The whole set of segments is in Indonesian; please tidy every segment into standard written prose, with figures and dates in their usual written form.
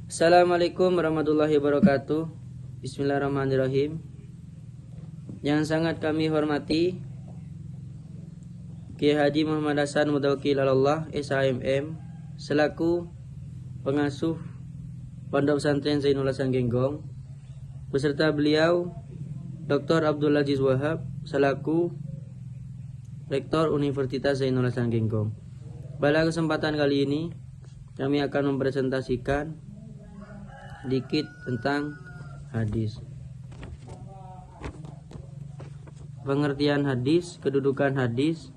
Assalamualaikum warahmatullahi wabarakatuh. Bismillahirrahmanirrahim. Yang sangat kami hormati Kiai Haji Muhammad Hasan Mutawakil Allah SHMM selaku pengasuh Pondok Pesantren Zainul Hasan Genggong, beserta beliau Dr. Abdul Aziz Wahab selaku Rektor Universitas Zainul Hasan Genggong. Pada kesempatan kali ini kami akan mempresentasikan sedikit tentang hadis. Pengertian hadis, kedudukan hadis,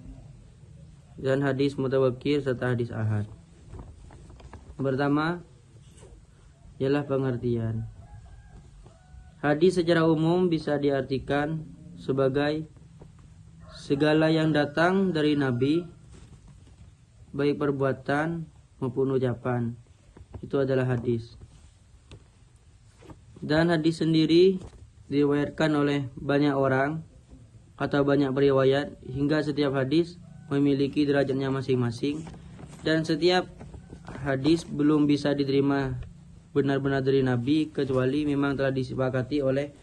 dan hadis mutawatir serta hadis ahad. Pertama ialah pengertian. Hadis secara umum bisa diartikan sebagai segala yang datang dari Nabi, baik perbuatan maupun ucapan, itu adalah hadis. Dan hadis sendiri diriwayatkan oleh banyak orang atau banyak periwayat, hingga setiap hadis memiliki derajatnya masing-masing, dan setiap hadis belum bisa diterima benar-benar dari Nabi kecuali memang telah disepakati oleh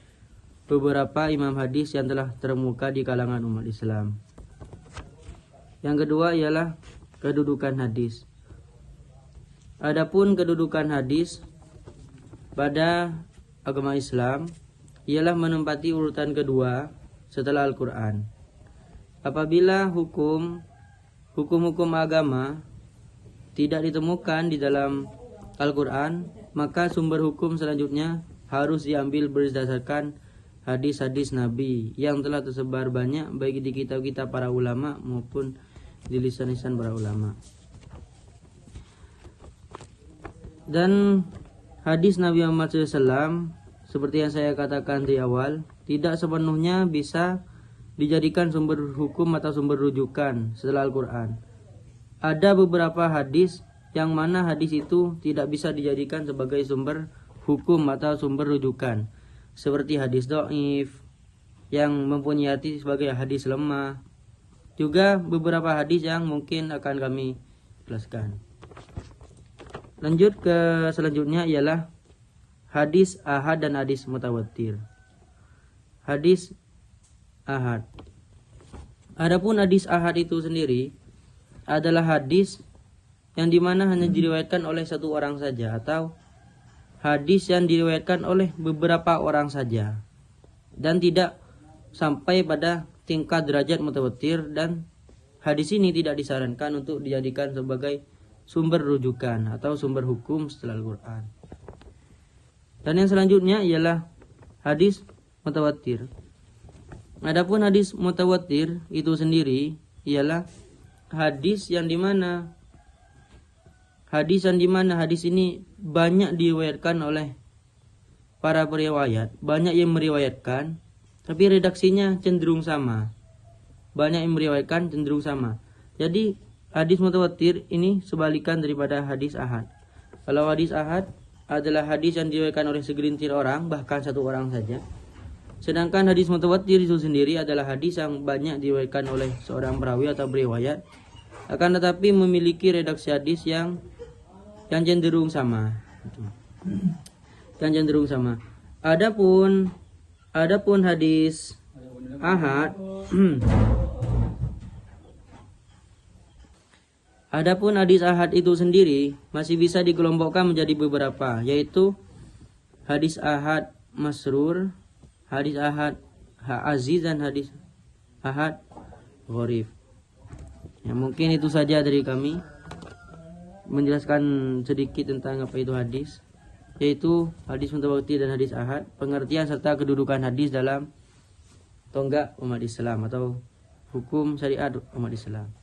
beberapa imam hadis yang telah terkemuka di kalangan umat Islam. Yang kedua ialah kedudukan hadis. Adapun kedudukan hadis pada agama Islam ialah menempati urutan kedua setelah Al-Quran. Apabila hukum-hukum agama tidak ditemukan di dalam Al-Quran, maka sumber hukum selanjutnya harus diambil berdasarkan hadis-hadis Nabi yang telah tersebar banyak baik di kitab-kitab para ulama maupun di lisan-lisan para ulama. Dan hadis Nabi Muhammad SAW, seperti yang saya katakan di awal, tidak sepenuhnya bisa dijadikan sumber hukum atau sumber rujukan setelah Al-Quran. Ada beberapa hadis yang mana hadis itu tidak bisa dijadikan sebagai sumber hukum atau sumber rujukan, seperti hadis dhaif yang mempunyai arti sebagai hadis lemah. Juga beberapa hadis yang mungkin akan kami jelaskan. Lanjut ke selanjutnya ialah hadis ahad dan hadis mutawatir. Hadis ahad. Adapun hadis ahad itu sendiri adalah hadis yang dimana hanya diriwayatkan oleh satu orang saja, atau hadis yang diriwayatkan oleh beberapa orang saja dan tidak sampai pada tingkat derajat mutawatir, dan hadis ini tidak disarankan untuk dijadikan sebagai sumber rujukan atau sumber hukum setelah Al-Quran. Dan yang selanjutnya ialah hadis mutawatir. Adapun hadis mutawatir itu sendiri ialah hadis yang dimana hadis ini banyak diriwayatkan oleh para periwayat, banyak yang meriwayatkan, tapi redaksinya cenderung sama. Banyak yang meriwayatkan cenderung sama. Jadi hadis mutawatir ini sebalikan daripada hadis ahad. Kalau hadis ahad adalah hadis yang diriwayatkan oleh segelintir orang, bahkan satu orang saja. Sedangkan hadis mutawatir itu sendiri adalah hadis yang banyak diriwayatkan oleh seorang perawi atau periwayat, akan tetapi memiliki redaksi hadis yang cenderung sama. Yang cenderung sama. Adapun hadis ahad Adapun hadis ahad itu sendiri masih bisa dikelompokkan menjadi beberapa, yaitu hadis ahad masrur, hadis ahad aziz, dan hadis ahad gharib. Ya, mungkin itu saja dari kami menjelaskan sedikit tentang apa itu hadis, yaitu hadis mutawatir dan hadis ahad, pengertian serta kedudukan hadis dalam tonggak umat Islam atau hukum syariat umat Islam.